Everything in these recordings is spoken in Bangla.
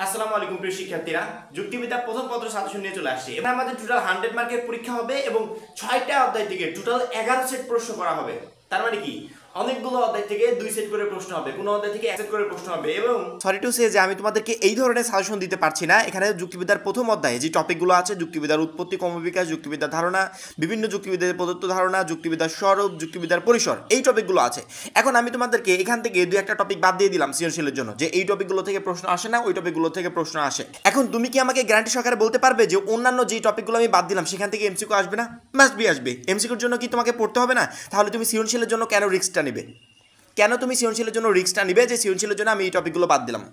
আসসালামু আলাইকুম প্রিয় শিক্ষার্থীরা, যুক্তিবিদ্যা প্রথম পত্র সাজেশন নিয়ে চলে আসছি। এবার আমাদের টোটাল 100 মার্কের পরীক্ষা হবে এবং 6টা অধ্যায় থেকে টোটাল 11 সেট প্রশ্ন করা হবে। তার মানে কি, অনেকগুলো অধ্যায় থেকে 2 সেট করে প্রশ্ন হবে, কোনো অধ্যায় থেকে 1 সেট করে প্রশ্ন হবে। এবং সরি টু সে যে আমি তোমাদেরকে এই ধরনের সাজেশন দিতে পারছি না। এখানে যুক্তিবিদ্যার প্রথম অধ্যায়ে যে টপিকগুলো আছে, যুক্তিবিদ্যার উৎপত্তি, ক্রমবিকাশ, যুক্তিবিদ্যার ধারণা, বিভিন্ন যুক্তিবিদ্যার প্রদত্ত ধারণা, যুক্তিবিদ্যার স্বরূপ, যুক্তিবিদ্যার পরিসর, এই টপিকগুলো আছে। এখন আমি তোমাদেরকে এখান থেকে 2-1টা টপিক বাদ দিয়ে দিলাম সৃজনশীলের জন্য, যে এই টপিকগুলো থেকে প্রশ্ন আসে না, ওই টপিকগুলো থেকে প্রশ্ন আসে। এখন তুমি কি আমাকে গ্যারান্টি সহকারে বলতে পারবে যে অন্যান্য যে টপিকগুলো আমি বাদ দিলাম সেখান থেকে এমসিকিউ আসবে না? মাস্ট বি আসবে। এমসিকিউর জন্য কি তোমাকে পড়তে হবে না? তাহলে তুমি সৃজনশীলের জন্য কেন রিস্কটা নেবে? কেন তুমি সৃজনশীলের জন্য রিস্কটা নিবে যে সৃজনশীলের জন্য আমি এই টপিকগুলো বাদ দিলাম?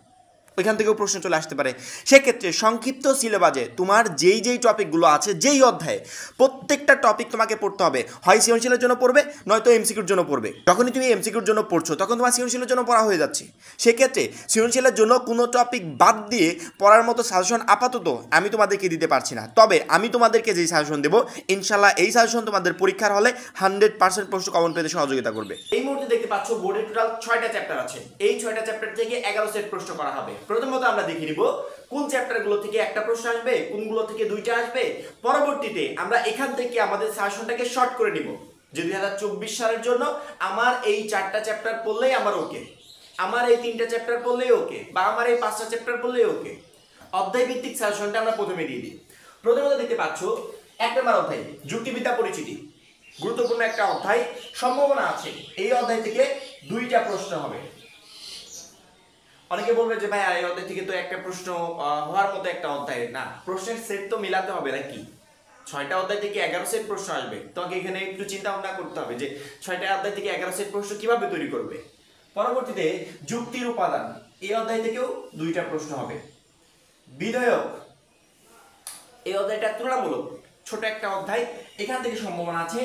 ওইখান থেকেও প্রশ্ন চলে আসতে পারে। সেক্ষেত্রে সংক্ষিপ্ত সিলেবাসে তোমার যেই টপিকগুলো আছে, যেই অধ্যায়ে, প্রত্যেকটা টপিক তোমাকে পড়তে হবে। হয় সৃজনশীলের জন্য পড়বে, নয়তো এমসিকিউর জন্য পড়বে। যখনই তুমি এমসিকিউর জন্য পড়ছো তখন তোমার সৃজনশীলের জন্য পড়া হয়ে যাচ্ছে। সেক্ষেত্রে সৃজনশীলের জন্য কোনো টপিক বাদ দিয়ে পড়ার মতো সাজেশন আপাতত আমি তোমাদেরকে দিতে পারছি না। তবে আমি তোমাদেরকে যেই সাজেশন দেবো, ইনশাল্লাহ এই সাজেশন তোমাদের পরীক্ষার হলে 100% প্রশ্ন কমন পেতে সহযোগিতা করবে। এই মুহূর্তে দেখতে পাচ্ছ বোর্ডে টোটাল 6টা চ্যাপ্টার আছে। এই 6টা চ্যাপ্টার থেকে 11 সেট প্রশ্ন করা হবে। প্রথমত আমরা দেখে নিব কোন চ্যাপ্টারগুলো থেকে একটা প্রশ্ন আসবে, কোনগুলো থেকে 2টা আসবে। পরবর্তীতে আমরা এখান থেকে আমাদের সাজেশনটাকে শর্ট করে নিব যে 2024 সালের জন্য আমার এই 4টা চ্যাপ্টার পড়লেই আমার ওকে, আমার এই 3টা চ্যাপ্টার পড়লেই ওকে, বা আমার এই 5টা চ্যাপ্টার পড়লেই ওকে। অধ্যায় ভিত্তিক সাজেশনটা আমরা প্রথমে দিয়ে দিই। প্রথমত দেখতে পাচ্ছ 1 নম্বর অধ্যায় যুক্তিবিদ্যা পরিচিতি, গুরুত্বপূর্ণ একটা অধ্যায়। সম্ভাবনা আছে এই অধ্যায় থেকে 2টা প্রশ্ন হবে। অনেকে বলবে যে ভাই এই অধ্যায় থেকে তো একটা প্রশ্ন হওয়ার মতো একটা অধ্যায় না, প্রশ্নের সেট তো মিলাতে হবে নাকি? 6টা অধ্যায় থেকে 11 সেট প্রশ্ন আসবে। তোমাকে এখানে একটু চিন্তা ভাবনা করতে হবে যে 6টা অধ্যায় থেকে 11 সেট প্রশ্ন কিভাবে তৈরি করবে। পরবর্তীতে যুক্তির উপাদান, এই অধ্যায় থেকেও 2টা প্রশ্ন হবে। বিধেয়ক, এই অধ্যায়টা তুলনামূলক ছোট একটা অধ্যায়, এখান থেকে সম্ভাবনা আছে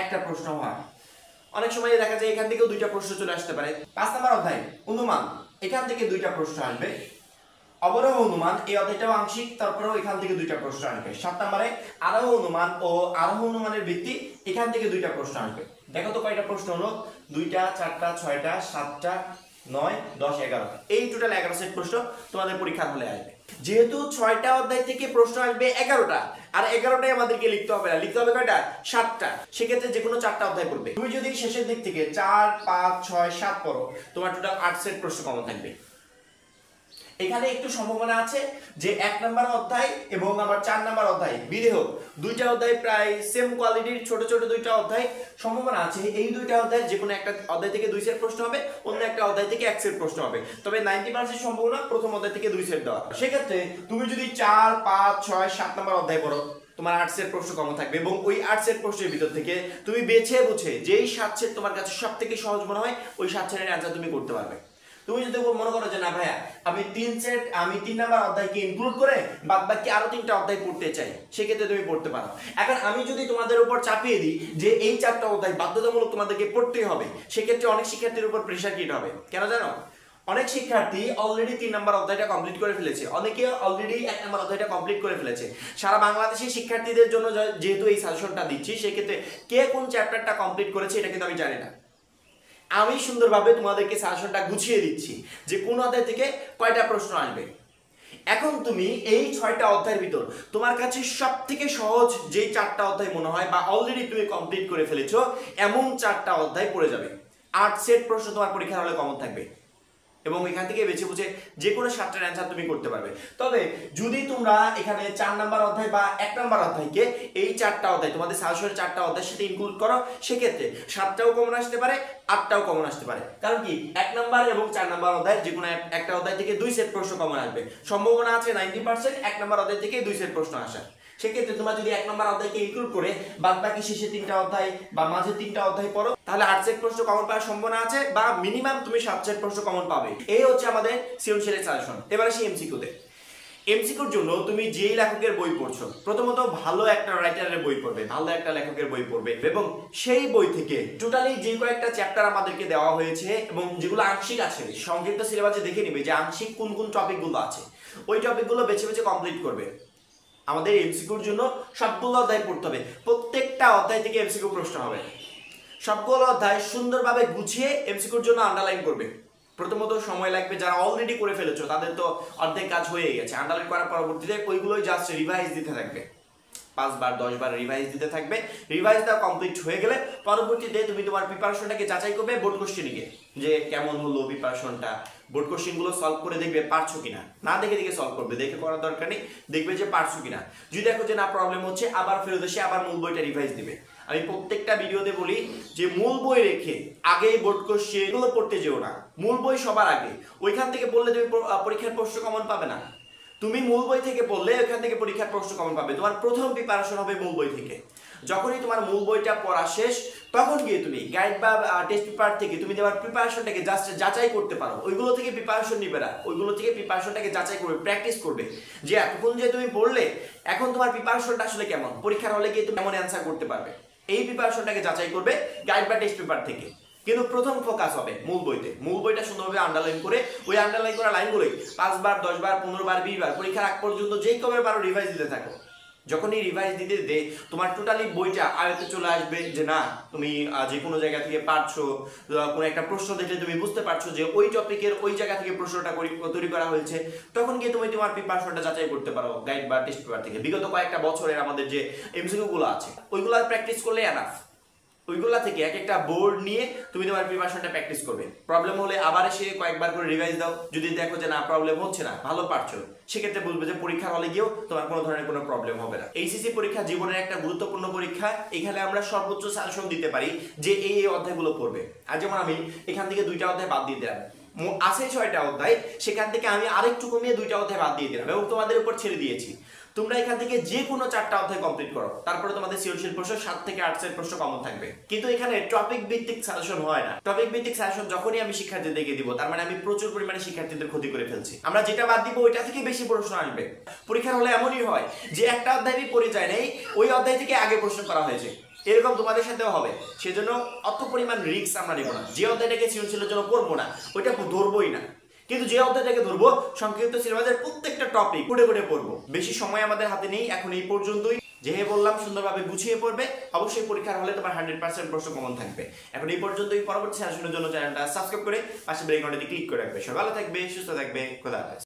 একটা প্রশ্ন হওয়ার। অনেক সময় দেখা যায় এখান থেকেও 2টা প্রশ্ন চলে আসতে পারে। 5 নম্বর অধ্যায় অনুমান, এখান থেকে 2টা প্রশ্ন আসবে। অবরোহ অনুমান, এই অধ্যায়টাও আংশিক, তারপরেও এখান থেকে 2টা প্রশ্ন আসবে। 7 নম্বরে আরোহ অনুমান ও আরোহ অনুমানের ভিত্তি, এখান থেকে 2টা প্রশ্ন আসবে। দেখো তো কয়টা প্রশ্ন হলো, 2টা, 4টা, 6টা, 7টা, 9, 10, 11, এই টোটাল 11 সেট প্রশ্ন তোমাদের পরীক্ষার হলে আসবে। যেহেতু 6টা অধ্যায় থেকে প্রশ্ন আসবে 11টা, আর 11টাই আমাদেরকে লিখতে হবে না, লিখতে হবে কয়টা? 7টা। সেক্ষেত্রে যে কোনো 4টা অধ্যায় পড়বে। তুমি যদি শেষের দিক থেকে 4, 5, 6, 7 পড়ো, তোমার টোটাল 8 সেট প্রশ্ন কমন থাকবে। এখানে একটু সম্ভাবনা আছে যে 1 নম্বর অধ্যায় এবং আবার 4 নম্বর অধ্যায় বিধেয়ক, 2টা অধ্যায় প্রায় সেম কোয়ালিটির, ছোট ছোট 2টা অধ্যায়। সম্ভাবনা আছে এই 2টা অধ্যায় যে কোনো একটা অধ্যায় থেকে 2 সেট প্রশ্ন হবে, অন্য একটা অধ্যায় থেকে 1 সেট প্রশ্ন হবে। তবে 90% সম্ভাবনা প্রথম অধ্যায় থেকে 2 সেট দেওয়া। সেক্ষেত্রে তুমি যদি 4, 5, 6, 7 নম্বর অধ্যায় পড়ো, তোমার 8 সেট প্রশ্ন কমন থাকবে। এবং ওই 8 সেট প্রশ্নের ভিতর থেকে তুমি বেছে বুঝে যেই 7 সেট তোমার কাছে সবথেকে সহজ মনে হয়, ওই 7 সেটের অ্যানসার তুমি করতে পারবে। তুমি যদি মনে করো যে না ভাইয়া আমি 3 নাম্বার অধ্যায়কে ইনক্লুড করে বাকি আরো 3টা অধ্যায় পড়তে চাই, সেক্ষেত্রে তুমি পড়তে পারো। এখন আমি যদি তোমাদের উপর চাপিয়ে দিই যে এই 4টা অধ্যায় বাধ্যতামূলক তোমাদেরকে পড়তেই হবে, সেক্ষেত্রে অনেক শিক্ষার্থীর উপর প্রেশার ক্রিয়েট হবে। কেন জানো? অনেক শিক্ষার্থী অলরেডি 3 নাম্বার অধ্যায়টা কমপ্লিট করে ফেলেছে, অনেকে অলরেডি 1 নাম্বার অধ্যায়টা কমপ্লিট করে ফেলেছে। সারা বাংলাদেশের শিক্ষার্থীদের জন্য যেহেতু এই সাজেশনটা দিচ্ছি, সেক্ষেত্রে কে কোন চ্যাপ্টারটা কমপ্লিট করেছে এটা কিন্তু আমি জানি না। আমি সুন্দরভাবে তোমাদেরকে সাজেশনটা গুছিয়ে দিচ্ছি যে কোন অধ্যায় থেকে কয়টা প্রশ্ন আসবে। এখন তুমি এই 6টা অধ্যায়ের ভিতর তোমার কাছে সবথেকে সহজ যেই 4টা অধ্যায় মনে হয় বা অলরেডি তুমি কমপ্লিট করে ফেলেছো, এমন 4টা অধ্যায় পড়ে যাবে। 8 সেট প্রশ্ন তোমার পরীক্ষার হলে কমন থাকবে এবং এখান থেকে বেছে বুঝে যে কোনো 7টার অ্যানসার তুমি করতে পারবে। তবে যদি তোমরা এখানে 4 নাম্বার অধ্যায় বা 1 নাম্বার অধ্যায়কে এই 4টা অধ্যায় তোমাদের সাজেশনের 4টা অধ্যায়ের সাথে ইনক্লুড করো, সেক্ষেত্রে 7টাও কমন আসতে পারে, 8টাও কমন আসতে পারে। কারণ কি, 1 নাম্বার এবং 4 নাম্বার অধ্যায় যে কোনো একটা অধ্যায় থেকে 2 সেট প্রশ্ন কমন আসবে। সম্ভাবনা আছে 90% 1 নাম্বার অধ্যায় থেকে 2 সেট প্রশ্ন আসার। সেক্ষেত্রে তোমরা যদি 1 নম্বর অধ্যায়কে ইনক্লুড করে বাকি শেষে 3টা অধ্যায় বা মাঝে 3টা অধ্যায় পড়ো, তাহলে 8 সেট প্রশ্ন কমন পাওয়ার সম্ভাবনা আছে, বা মিনিমাম তুমি 7 সেট প্রশ্ন কমন পাবে। এই হচ্ছে আমাদের সৃজনশীলের সাজেশন। এবার আসি এমসিকিউতে। এমসিকিউর জন্য তুমি যেই লেখকের বই পড়ছো, প্রথমত ভালো একটা রাইটারের বই পড়বে, ভালো একটা লেখকের বই পড়বে এবং সেই বই থেকে টোটালি যে কয়েকটা চ্যাপ্টার আমাদেরকে দেওয়া হয়েছে এবং যেগুলো আংশিক আছে, সংক্ষিপ্ত সিলেবাসে দেখে নিবে যে আংশিক কোন কোন টপিকগুলো আছে, ওই টপিকগুলো বেছে বেছে কমপ্লিট করবে। আমাদের এমসিকিউর জন্য সবগুলো অধ্যায় পড়তে হবে, প্রত্যেকটা অধ্যায় থেকে এমসিকিউ প্রশ্ন হবে। সবগুলো অধ্যায় সুন্দরভাবে গুছিয়ে এমসিকিউর জন্য আন্ডারলাইন করবে। প্রথমত সময় লাগবে, যারা অলরেডি করে ফেলেছো তাদের তো অর্ধেক কাজ হয়ে গেছে। আন্ডারলাইন করার পরবর্তীতে ওইগুলোই জাস্ট রিভাইজ দিতে থাকবে, 5 বার 10 বার রিভাইজ দিতে থাকবে। রিভাইজটা কমপ্লিট হয়ে গেলে পরবর্তীতে তুমি তোমার প্রিপারেশনটাকে যাচাই করবে বোর্ড কোশ্চেনিংয়ে, যে কেমন হলো প্রিপারেশনটা, বোর্ড কোশ্চেনগুলো সলভ করে দেখবে পারছো কিনা। না দেখে দেখে সলভ করবে, দেখে করার দরকার নেই, দেখবে যে পারছো কিনা। যদি দেখো যে না প্রবলেম হচ্ছে, আবার ফেরত এসে আবার মূল বইটা রিভাইজ দিবে। আমি প্রত্যেকটা ভিডিওতে বলি যে মূল বই রেখে আগেই বোর্ড কোশ্চেন এগুলো পড়তে যেও না, মূল বই সবার আগে। ওইখান থেকে পড়লে তুমি পরীক্ষার প্রশ্ন কমন পাবে না। তুমি মূল বই থেকে পড়লে ওইখান থেকে পরীক্ষার প্রশ্ন কমন পাবে। তোমার প্রথম প্রিপারেশন হবে মূল বই থেকে। যখনই তোমার মূল বইটা পড়া শেষ, তখন গিয়ে তুমি গাইড বা টেস্ট পেপার থেকে তুমি তোমার প্রিপারেশনটাকে জাস্ট যাচাই করতে পারো। ওইগুলো থেকে প্রিপারেশন নিবে না, ওইগুলো থেকে প্রিপারেশনটাকে যাচাই করবে, প্র্যাকটিস করবে যে এতক্ষণ যে তুমি পড়লে এখন তোমার প্রিপারেশনটা আসলে কেমন, পরীক্ষার হলে গিয়ে তুমি কেমন অ্যান্সার করতে পারবে। এই প্রিপারেশনটাকে যাচাই করবে গাইড বা টেস্ট পেপার থেকে। কিন্তু প্রথম ফোকাস হবে মূল বইতে। মূল বইটা সুন্দরভাবে আন্ডারলাইন করে ওই আন্ডারলাইন করা লাইনগুলোই 5 বার 10 বার 15 বার 20 বার পরীক্ষার আগ পর্যন্ত যেই কবে পারো রিভাইজ দিতে থাকো। যখনই রিভাইজ দিতে দিতে তোমার টোটালি বইটা আয়ত্তে চলে আসবে, যে না তুমি যে কোনো জায়গা থেকে পারছো, কোনো একটা প্রশ্ন দেখলে তুমি বুঝতে পারছো যে ওই টপিকের ওই জায়গা থেকে প্রশ্নটা তৈরি করা হয়েছে, তখন গিয়ে তুমি তোমার প্রিপারেশনটা যাচাই করতে পারো গাইড বা টেস্ট পেপার থেকে। বিগত কয়েকটা বছরের আমাদের যে এমসিকিউ গুলো আছে ওইগুলো প্র্যাকটিস করলে এনাফ। ওইগুলা থেকে এক একটা বোর্ড নিয়ে তুমি তোমার প্রিপারেশনটা প্র্যাকটিস করবে। প্রবলেম হলে আবার এসে কয়েকবার করে রিভাইজ দাও। যদি দেখো যে না প্রবলেম হচ্ছে না, ভালো পারছো, সেক্ষেত্রে বুঝবে যে পরীক্ষার হলে গিয়েও তোমার কোনো ধরনের কোনো প্রবলেম হবে না। এইচএসসি পরীক্ষা জীবনের একটা গুরুত্বপূর্ণ পরীক্ষা। এখানে আমরা সর্বোচ্চ সাজেশন দিতে পারি যে এই অধ্যায়গুলো পড়বে। আর যেমন আমি এখান থেকে 2টা অধ্যায় বাদ দিয়ে দিলাম, আছে 6টা অধ্যায়, সেখান থেকে আমি আরেকটু কমিয়ে 2টা অধ্যায় বাদ দিয়ে দিলাম এবং তোমাদের উপর ছেড়ে দিয়েছি। তোমরা এখান থেকে যে কোনো 4টা অধ্যায় কমপ্লিট করো, তারপরে তোমাদের সৃজনশীল প্রশ্ন 7 থেকে 8 এর প্রশ্ন কমন থাকবে। কিন্তু এখানে টপিক ভিত্তিক সাজেশন হয় না। টপিক ভিত্তিক সাজেশন যখনই আমি শিক্ষার্থীদেরকে দিব, তার মানে আমি প্রচুর পরিমাণে শিক্ষার্থীদের ক্ষতি করে ফেলছি। আমরা যেটা বাদ দিব ওইটা থেকে বেশি প্রশ্ন আসবে। পরীক্ষার হলে এমনই হয় যে একটা অধ্যায় পড়ে যায় নাই, ওই অধ্যায় থেকে আগে প্রশ্ন করা হয়েছে। এরকম তোমাদের সাথেও হবে। সেজন্য অত পরিমাণ রিস্ক আমরা নেব না। যে অধ্যায়টাকে সৃজনশীলের জন্য পড়বো না ওইটা ধরবোই না, কিন্তু যে অধ্যায়টাকে ধরবো সংক্ষিপ্ত সিলেবাসের প্রত্যেকটা টপিক পড়ে পড়ে পড়বো। বেশি সময় আমাদের হাতে নেই, এখন এই পর্যন্তই। যেহে বললাম সুন্দরভাবে গুছিয়ে পড়বে, অবশ্যই পরীক্ষার হলে তোমার 100% প্রশ্ন কমন থাকবে। এখন এই পর্যন্তই। পরবর্তী সাজেশনের জন্য চ্যানেলটা সাবস্ক্রাইব করে পাশে বেল আইকনটাতে ক্লিক করে রাখবে। সবাই ভালো থাকবে, সুস্থ থাকবে, খোদা হাফেজ।